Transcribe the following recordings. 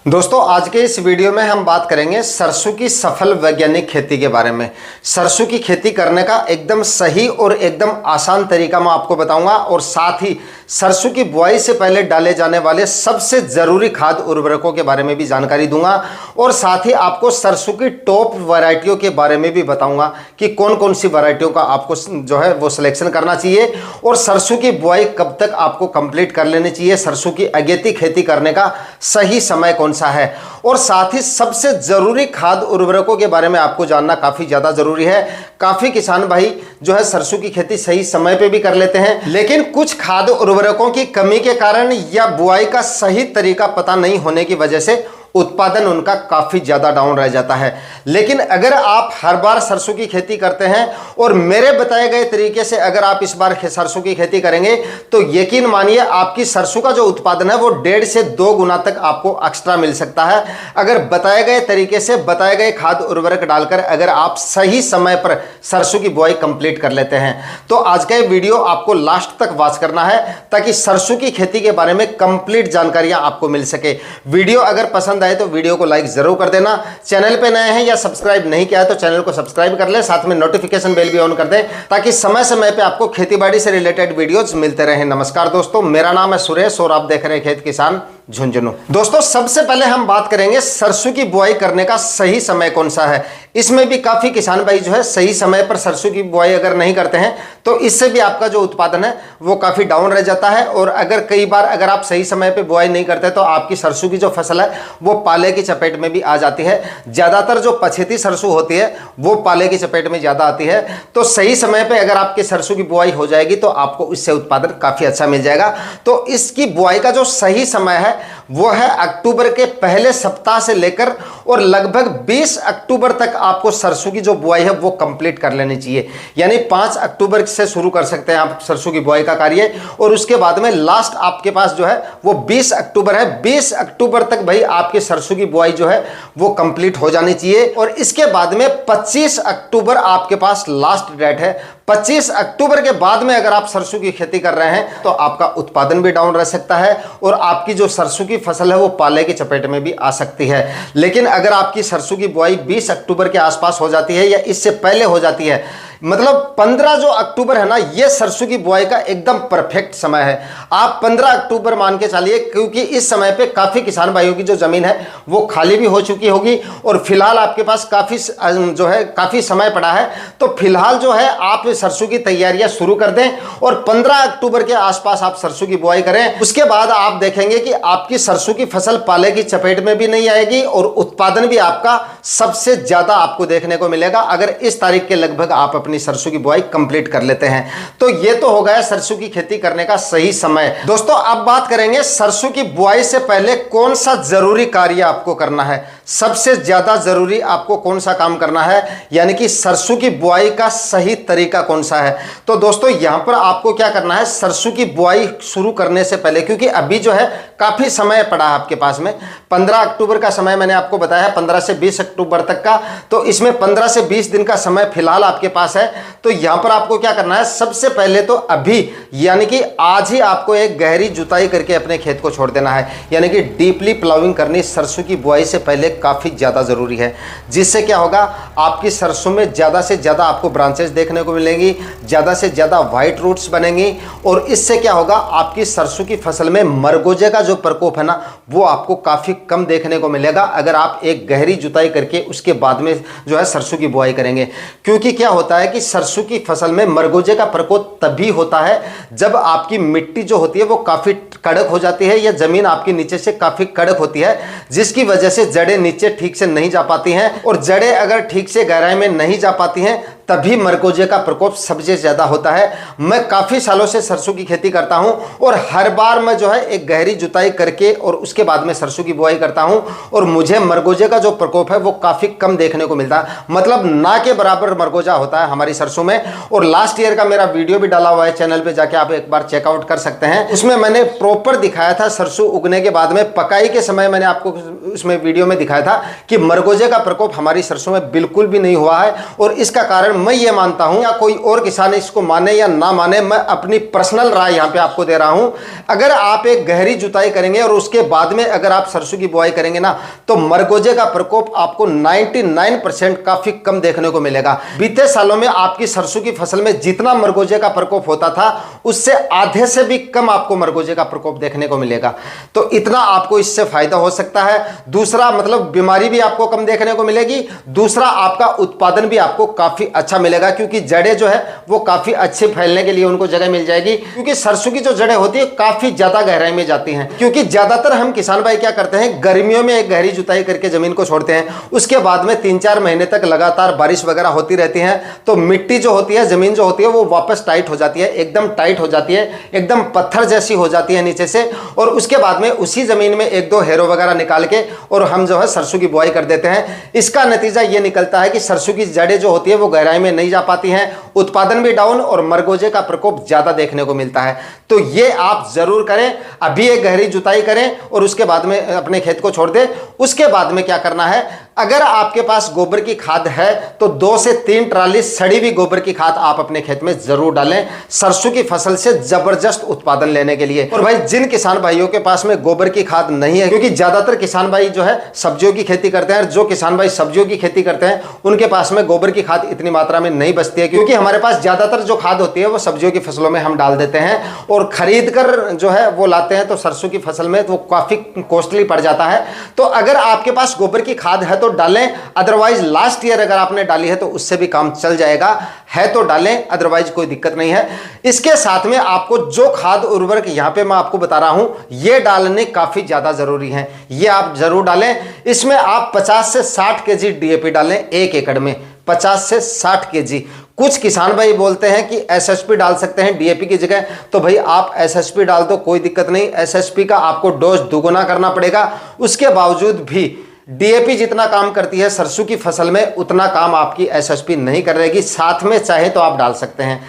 दोस्तों आज के इस वीडियो में हम बात करेंगे सरसों की सफल वैज्ञानिक खेती के बारे में। सरसों की खेती करने का एकदम सही और एकदम आसान तरीका मैं आपको बताऊंगा और साथ ही सरसों की बुआई से पहले डाले जाने वाले सबसे ज़रूरी खाद उर्वरकों के बारे में भी जानकारी दूंगा और साथ ही आपको सरसों की टॉप वैरायटियों के बारे में भी बताऊंगा कि कौन कौन सी वैरायटियों का आपको जो है वो सिलेक्शन करना चाहिए और सरसों की बुआई कब तक आपको कंप्लीट कर लेनी चाहिए, सरसों की अगेती खेती करने का सही समय कौन सा है और साथ ही सबसे जरूरी खाद उर्वरकों के बारे में आपको जानना काफी ज्यादा जरूरी है। काफी किसान भाई जो है सरसों की खेती सही समय पे भी कर लेते हैं, लेकिन कुछ खाद उर्वरकों की कमी के कारण या बुआई का सही तरीका पता नहीं होने की वजह से उत्पादन उनका काफी ज्यादा डाउन रह जाता है। लेकिन अगर आप हर बार सरसों की खेती करते हैं और मेरे बताए गए तरीके से अगर आप इस बार सरसों की खेती करेंगे तो यकीन मानिए आपकी सरसों का जो उत्पादन है वो 1.5 से 2 गुना तक आपको एक्स्ट्रा मिल सकता है, अगर बताए गए तरीके से बताए गए खाद उर्वरक डालकर अगर आप सही समय पर सरसों की बुआई कंप्लीट कर लेते हैं। तो आज का ये वीडियो आपको लास्ट तक वॉच करना है ताकि सरसों की खेती के बारे में कंप्लीट जानकारियां आपको मिल सके। वीडियो अगर पसंद आए तो वीडियो को लाइक जरूर कर देना, चैनल पे नए हैं या सब्सक्राइब नहीं किया है तो चैनल को सब्सक्राइब कर ले, साथ में नोटिफिकेशन बेल भी ऑन कर दें ताकि समय समय पे आपको खेतीबाड़ी से रिलेटेड वीडियोस मिलते रहें। नमस्कार दोस्तों, मेरा नाम है सुरेश और आप देख रहे हैं खेत किसान झुंझुनू। दोस्तों सबसे पहले हम बात करेंगे सरसों की बुआई करने का सही समय कौन सा है। इसमें भी काफी किसान भाई जो है सही समय पर सरसों की बुआई अगर नहीं करते हैं तो इससे भी आपका जो उत्पादन है वो काफी डाउन रह जाता है और अगर कई बार अगर आप सही समय पर बुआई नहीं करते तो आपकी सरसों की जो फसल है वो पाले की चपेट में भी आ जाती है। ज्यादातर जो पछेती सरसों होती है वो पाले की चपेट में ज्यादा आती है। तो सही समय पर अगर आपकी सरसों की बुआई हो जाएगी तो आपको इससे उत्पादन काफी अच्छा मिल जाएगा। तो इसकी बुआई का जो सही समय है वो है अक्टूबर के पहले सप्ताह से लेकर और लगभग 20 अक्टूबर तक आपको सरसों की जो बुआई है वो कंप्लीट कर लेनी चाहिए। यानी 5 अक्टूबर से शुरू कर सकते हैं आप सरसों की बुआई का कार्य और उसके बाद में लास्ट आपके पास जो है वो 20 अक्टूबर है। 20 अक्टूबर तक भाई आपकी सरसों की बुआई जो है वो कंप्लीट हो जानी चाहिए और इसके बाद में 25 अक्टूबर आपके पास लास्ट डेट है। 25 अक्टूबर के बाद में अगर आप सरसों की खेती कर रहे हैं तो आपका उत्पादन भी डाउन रह सकता है और आपकी जो सरसों की फसल है वो पाले की चपेट में भी आ सकती है। लेकिन अगर आपकी सरसों की बुआई 20 अक्टूबर के आसपास हो जाती है या इससे पहले हो जाती है, मतलब 15 जो अक्टूबर है ना, ये सरसों की बुआई का एकदम परफेक्ट समय है। आप 15 अक्टूबर मान के चलिए क्योंकि इस समय पे काफी किसान भाइयों की जो जमीन है वो खाली भी हो चुकी होगी और फिलहाल आपके पास काफी जो है काफी समय पड़ा है। तो फिलहाल जो है आप सरसों की तैयारियां शुरू कर दें और 15 अक्टूबर के आसपास आप सरसों की बुआई करें। उसके बाद आप देखेंगे कि आपकी सरसों की फसल पाले की चपेट में भी नहीं आएगी और उत्पादन भी आपका सबसे ज्यादा आपको देखने को मिलेगा अगर इस तारीख के लगभग आप अपनी सरसों की बुआई कंप्लीट कर लेते हैं। तो ये तो हो गया सरसों की खेती करने का सही समय। दोस्तों अब बात करेंगे सरसों की बुआई से पहले कौन सा जरूरी कार्य आपको करना है, सबसे ज्यादा जरूरी आपको कौन सा काम करना है, यानी कि सरसों की बुआई का सही तरीका कौन सा है। तो दोस्तों यहां पर आपको क्या करना है, सरसों की बुआई शुरू करने से पहले, क्योंकि अभी जो है काफी समय पड़ा है आपके पास में, 15 अक्टूबर का समय मैंने आपको बताया, 15 से 20 अक्टूबर तक का, तो इसमें 15 से 20 दिन का समय फिलहाल आपके पास है। तो यहां पर आपको क्या करना है, सबसे पहले तो अभी यानी कि आज ही आपको एक गहरी जुताई करके अपने खेत को छोड़ देना है, यानी कि डीपली प्लाविंग करनी सरसों की बुआई से पहले काफी ज्यादा जरूरी है। जिससे क्या होगा, आपकी सरसों में ज्यादा से ज्यादा आपको ब्रांचेस देखने को मिलेंगी, ज्यादा से ज्यादा व्हाइट रूट्स बनेंगी और इससे क्या होगा, आपकी सरसों की फसल में मरगोजे का जो प्रकोप है ना वो आपको काफी कम देखने को मिलेगा अगर आप एक गहरी जुताई करके उसके बाद में जो है सरसों की बुआई करेंगे। क्योंकि क्या होता है कि सरसों की फसल में मरगोजे का प्रकोप तभी होता है जब आपकी मिट्टी जो होती है वो काफी कड़क हो जाती है या जमीन आपके नीचे से काफी कड़क होती है, जिसकी वजह से जड़ें नीचे ठीक से नहीं जा पाती हैं और जड़ें अगर ठीक से गहराई में नहीं जा पाती हैं तभी मरगोजे का प्रकोप सबसे ज्यादा होता है। मैं काफी सालों से सरसों की खेती करता हूं और हर बार मैं जो है एक गहरी जुताई करके और उसके बाद में सरसों की बुआई करता हूं और मुझे मरगोजे का जो प्रकोप है वो काफी कम देखने को मिलता है, मतलब ना के बराबर मरगोजा होता है हमारी सरसों में। और लास्ट ईयर का मेरा वीडियो भी डाला हुआ है चैनल पे, जाके आप एक बार चेकआउट कर सकते हैं। उसमें मैंने प्रॉपर दिखाया था सरसों उगने के बाद में पकाई के समय, मैंने आपको उसमें वीडियो में दिखाया था कि मरगोजे का प्रकोप हमारी सरसों में बिल्कुल भी नहीं हुआ है और इसका कारण मैं ये मानता हूं, या कोई और किसान इसको माने या ना माने, मैं अपनी पर्सनल राय यहां पे आपको दे रहा हूं। अगर आप एक गहरी जुताई करेंगे और उसके बाद में अगर आप सरसों की बुआई करेंगे ना, तो मरगोजे का प्रकोप आपको 99% काफी कम देखने को मिलेगा। बीते सालों में आपकी सरसों की फसल में जितना मरगोजे का प्रकोप होता था, उससे आधे से भी कम आपको मरगोजे का प्रकोप देखने को मिलेगा। तो इतना आपको इससे फायदा हो सकता है। दूसरा मतलब बीमारी भी आपको कम देखने को मिलेगी। दूसरा आपका उत्पादन भी आपको काफी अच्छा मिलेगा, क्योंकि जड़ें जो है वो काफी अच्छे फैलने के लिए उनको जगह मिल जाएगी। क्योंकि सरसों की जो जड़ें होती है काफी ज्यादा गहराई में जाती हैं। क्योंकि ज्यादातर हम किसान भाई क्या करते हैं, गर्मियों में एक गहरी जुताई करके जमीन को छोड़ते हैं, उसके बाद में 3-4 महीने तक लगातार बारिश वगैरह होती रहती है, तो मिट्टी जो होती है, जमीन जो होती है, वो वापस टाइट हो जाती है, एकदम टाइट हो जाती है, एकदम पत्थर जैसी हो जाती है नीचे से। और उसके बाद में उसी जमीन में 1-2 हेरो वगैरह निकाल के और हम जो है सरसों की बुआई कर देते हैं। इसका नतीजा ये निकलता है कि सरसों की जड़ें जो होती है वो गहराई में नहीं जा पाती हैं, उत्पादन भी डाउन और मरगोजे का प्रकोप ज्यादा देखने को मिलता है। तो ये आप जरूर करें, अभी एक गहरी जुताई करें और उसके बाद में अपने खेत को छोड़ दें। उसके बाद में क्या करना है, अगर आपके पास गोबर की खाद है तो 2 से 3 ट्राली सड़ी हुई गोबर की खाद आप अपने खेत में जरूर डालें, सरसों की फसल से जबरदस्त उत्पादन लेने के लिए। और भाई जिन किसान भाइयों के पास में गोबर की खाद नहीं है, क्योंकि ज्यादातर किसान भाई जो है सब्जियों की खेती करते हैं, जो किसान भाई सब्जियों की खेती करते हैं उनके पास में गोबर की खाद इतनी मात्रा में नहीं बचती है, क्योंकि हमारे पास ज्यादातर जो खाद होती है वो सब्जियों की फसलों में हम डाल देते हैं और खरीद कर जो है वो लाते हैं, तो सरसों की फसल में तो काफी कॉस्टली पड़ जाता है। तो अगर आपके पास गोबर की खाद है तो डालें, अदरवाइज लास्ट ईयर अगर आपने डाली है तो उससे भी काम चल जाएगा, है तो डालें, अदरवाइज कोई दिक्कत नहीं है। इसके साथ में आपको जो खाद उर्वरक यहां पे मैं आपको बता रहा हूं, ये डालने काफी ज्यादा जरूरी है, ये आप जरूर डालें। इसमें आप 50 से 60 केजी डीएपी डालें 1 एकड़ में, 50 से 60 केजी। कुछ किसान भाई बोलते हैं कि एसएसपी डाल सकते हैं डीएपी की जगह, तो भाई आप एसएसपी डाल दो, कोई दिक्कत नहीं। एसएसपी का आपको डोज दुगुना करना पड़ेगा, उसके बावजूद भी डीएपी जितना काम करती है सरसों की फसल में, उतना काम आपकी एसएसपी नहीं करेगी। साथ में चाहे तो आप डाल सकते हैं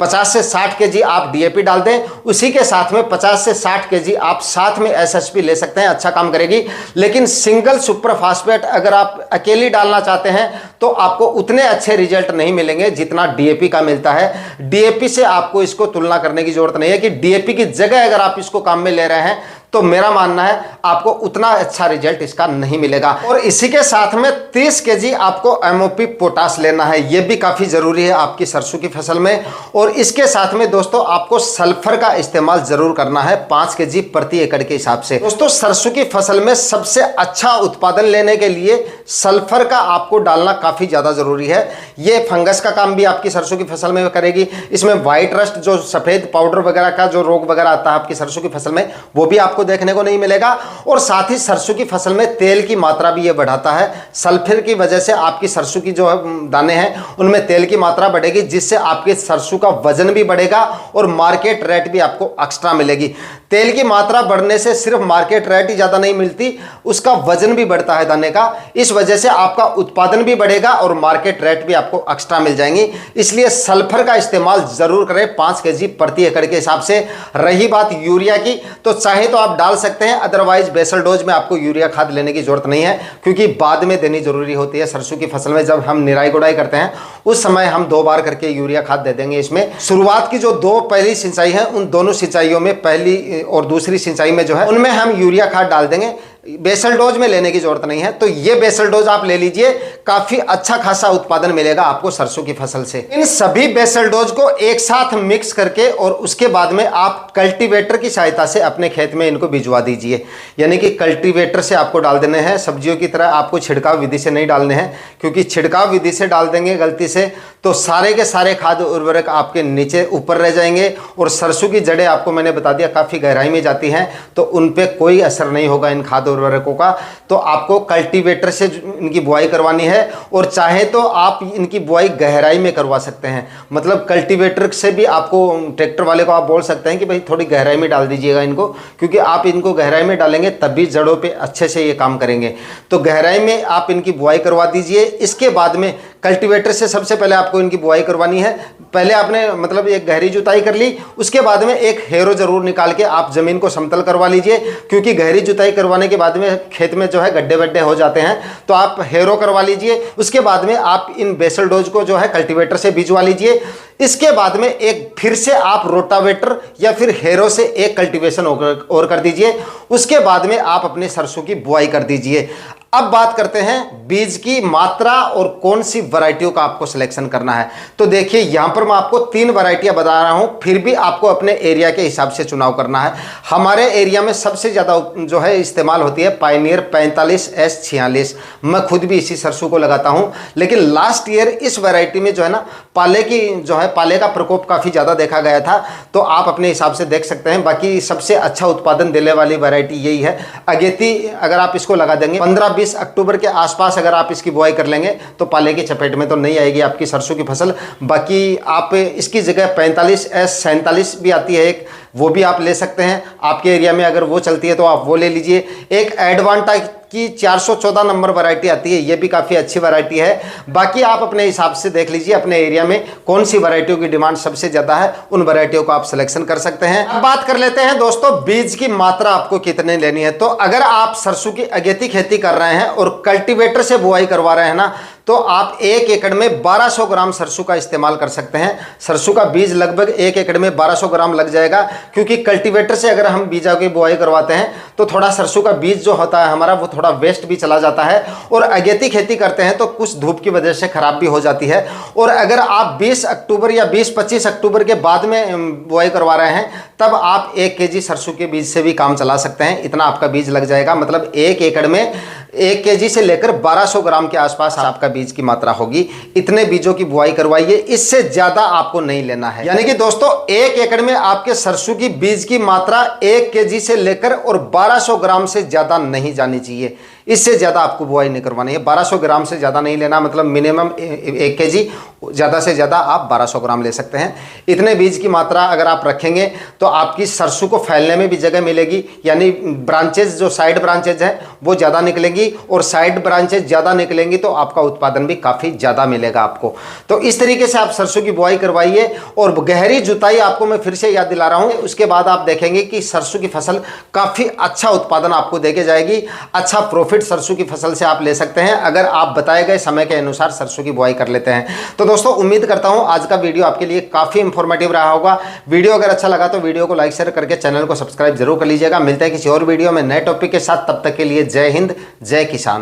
50 से 60 केजी आप डीएपी डाल दें, उसी के साथ में 50 से 60 केजी आप साथ में एसएसपी ले सकते हैं, अच्छा काम करेगी। लेकिन सिंगल सुपर फास्फेट अगर आप अकेली डालना चाहते हैं तो आपको उतने अच्छे रिजल्ट नहीं मिलेंगे जितना डीएपी का मिलता है। डीएपी से आपको इसको तुलना करने की जरूरत नहीं है कि डीएपी की जगह अगर आप इसको काम में ले रहे हैं तो मेरा मानना है आपको उतना अच्छा रिजल्ट इसका नहीं मिलेगा। और इसी के साथ में 30 केजी आपको एमओपी पोटाश लेना है, यह भी काफी जरूरी है आपकी सरसों की फसल में। और इसके साथ में दोस्तों आपको सल्फर का इस्तेमाल जरूर करना है 5 केजी प्रति एकड़ के हिसाब से। दोस्तों सरसों की फसल में सबसे अच्छा उत्पादन लेने के लिए सल्फर का आपको डालना काफी ज्यादा जरूरी है। यह फंगस का काम भी आपकी सरसों की फसल में करेगी। इसमें व्हाइट रस्ट जो सफेद पाउडर वगैरह का जो रोग वगैरह आता है आपकी सरसों की फसल में, वो भी आपको देखने को नहीं मिलेगा। और साथ ही सरसों की फसल में तेल की मात्रा भी ये बढ़ाता है। सल्फर की वजह से आपकी सरसों की जो दाने हैं उनमें तेल की मात्रा बढ़ेगी, जिससे आपके सरसों का वजन भी बढ़ेगा और मार्केट रेट भी आपको एक्स्ट्रा मिलेगी। तेल की मात्रा बढ़ने से सिर्फ मार्केट रेट ही ज्यादा नहीं मिलती, उसका वजन भी बढ़ता है दाने का। इस वजह से आपका उत्पादन भी बढ़ेगा और मार्केट रेट भी आपको एक्स्ट्रा मिल जाएंगी। इसलिए सल्फर का इस्तेमाल जरूर करें 5 केजी प्रति एकड़ के हिसाब से। रही बात यूरिया की, तो चाहे तो आप डाल सकते हैं, अदरवाइज बेसल डोज में आपको यूरिया खाद लेने की जरूरत नहीं है, क्योंकि बाद में देनी जरूरी होती है। सरसों की फसल में जब हम निराई गुड़ाई करते हैं उस समय हम 2 बार करके यूरिया खाद दे देंगे। इसमें शुरुआत की जो 2 पहली सिंचाई है, उन दोनों सिंचाइयों में, पहली और दूसरी सिंचाई में जो है उनमें हम यूरिया खाद डाल देंगे, बेसल डोज में लेने की जरूरत नहीं है। तो ये बेसल डोज आप ले लीजिए, काफी अच्छा खासा उत्पादन मिलेगा आपको सरसों की फसल से। इन सभी बेसल डोज को एक साथ मिक्स करके और उसके बाद में आप कल्टीवेटर की सहायता से अपने खेत में इनको भिजवा दीजिए। यानी कि कल्टीवेटर से आपको डाल देने हैं, सब्जियों की तरह आपको छिड़काव विधि से नहीं डालने हैं, क्योंकि छिड़काव विधि से डाल देंगे गलती से तो सारे के सारे खाद उर्वरक आपके नीचे ऊपर रह जाएंगे और सरसों की जड़ें आपको मैंने बता दिया काफी गहराई में जाती हैं, तो उन पे कोई असर नहीं होगा इन खाद उर्वरकों का। तो आपको कल्टीवेटर से इनकी बुआई करवानी है, और चाहे तो आप इनकी बुआई गहराई में करवा सकते हैं। मतलब कल्टीवेटर से भी आपको, ट्रैक्टर वाले को आप बोल सकते हैं कि भाई थोड़ी गहराई में डाल दीजिएगा इनको, क्योंकि आप इनको गहराई में डालेंगे तभी जड़ों पे अच्छे से ये काम करेंगे। तो गहराई में आप इनकी बुआई करवा दीजिए। इसके बाद में कल्टीवेटर से सबसे पहले आपको इनकी बुआई करवानी है पहले आपने मतलब एक गहरी जुताई कर ली, उसके बाद में एक हेरो जरूर निकाल के आप जमीन को समतल करवा लीजिए, क्योंकि गहरी जुताई करवाने के बाद में खेत में जो है गड्ढे वड्ढे हो जाते हैं, तो आप हेरो करवा लीजिए। उसके बाद में आप इन बेसल डोज को जो है कल्टीवेटर से भिजवा लीजिए। इसके बाद में एक फिर से आप रोटावेटर या फिर हेरो से एक कल्टीवेशन और कर दीजिए। उसके बाद में आप अपने सरसों की बुआई कर दीजिए। अब बात करते हैं बीज की मात्रा और कौन सी वैरायटियों का आपको सिलेक्शन करना है। तो देखिए यहां पर मैं आपको 3 वैरायटियां बता रहा हूं, फिर भी आपको अपने एरिया के हिसाब से चुनाव करना है। हमारे एरिया में सबसे ज़्यादा जो है इस्तेमाल होती है पायनियर 45S46। मैं खुद भी इसी सरसों को लगाता हूं, लेकिन लास्ट ईयर इस वैरायटी में जो है ना पाले का प्रकोप काफ़ी ज़्यादा देखा गया था, तो आप अपने हिसाब से देख सकते हैं। बाकी सबसे अच्छा उत्पादन देने वाली वैरायटी यही है अगेती। अगर आप इसको लगा देंगे 15-20 अक्टूबर के आसपास अगर आप इसकी बुआई कर लेंगे तो पाले की चपेट में तो नहीं आएगी आपकी सरसों की फसल। बाकी आप इसकी जगह 45S47 भी आती है एक, वो भी आप ले सकते हैं। आपके एरिया में अगर वो चलती है तो आप वो ले लीजिए। एक एडवांटा की 414 नंबर वैरायटी आती है, ये भी काफ़ी अच्छी वैरायटी है। बाकी आप अपने हिसाब से देख लीजिए अपने एरिया में कौन सी वैरायटियों की डिमांड सबसे ज़्यादा है, उन वैरायटियों को आप सिलेक्शन कर सकते हैं। अब बात कर लेते हैं दोस्तों बीज की मात्रा आपको कितने लेनी है। तो अगर आप सरसों की अगेती खेती कर रहे हैं और कल्टीवेटर से बुआई करवा रहे हैं ना, तो आप 1 एकड़ में 1200 ग्राम सरसों का इस्तेमाल कर सकते हैं। सरसों का बीज लगभग 1 एकड़ में 1200 ग्राम लग जाएगा, क्योंकि कल्टीवेटर से अगर हम बीजा की बुआई करवाते हैं तो थोड़ा सरसों का बीज जो होता है हमारा वो थोड़ा वेस्ट भी चला जाता है, और अगेती खेती करते हैं तो कुछ धूप की वजह से खराब भी हो जाती है। और अगर आप 20 अक्टूबर या 20-25 अक्टूबर के बाद में बुआई करवा रहे हैं तब आप 1 kg सरसों के बीज से भी काम चला सकते हैं। इतना आपका बीज लग जाएगा, मतलब 1 एकड़ में 1 kg से लेकर 1200 ग्राम के आसपास आपका बीज की मात्रा होगी। इतने बीजों की बुआई करवाइए, इससे ज्यादा आपको नहीं लेना है। यानी कि दोस्तों 1 एकड़ में आपके सरसों की बीज की मात्रा 1 kg से लेकर और 1200 ग्राम से ज्यादा नहीं जानी चाहिए। इससे ज़्यादा आपको बुआई नहीं करवानी है। 1200 ग्राम से ज़्यादा नहीं लेना, मतलब मिनिमम 1 kg, ज़्यादा से ज़्यादा आप 1200 ग्राम ले सकते हैं। इतने बीज की मात्रा अगर आप रखेंगे तो आपकी सरसों को फैलने में भी जगह मिलेगी, यानी ब्रांचेज जो साइड ब्रांचेज हैं वो ज़्यादा निकलेंगी, और साइड ब्रांचेज ज़्यादा निकलेंगी तो आपका उत्पादन भी काफ़ी ज़्यादा मिलेगा आपको। तो इस तरीके से आप सरसों की बुआई करवाइए, और गहरी जुताई आपको मैं फिर से याद दिला रहा हूँ। उसके बाद आप देखेंगे कि सरसों की फसल काफ़ी अच्छा उत्पादन आपको देके जाएगी। अच्छा प्रॉफिट सरसों की फसल से आप ले सकते हैं अगर आप बताए गए समय के अनुसार सरसों की बुआई कर लेते हैं। तो दोस्तों उम्मीद करता हूं आज का वीडियो आपके लिए काफी इंफॉर्मेटिव रहा होगा। वीडियो अगर अच्छा लगा तो वीडियो को लाइक शेयर करके चैनल को सब्सक्राइब जरूर कर लीजिएगा। मिलते हैं किसी और वीडियो में नए टॉपिक के साथ, तब तक के लिए जय हिंद, जय किसान।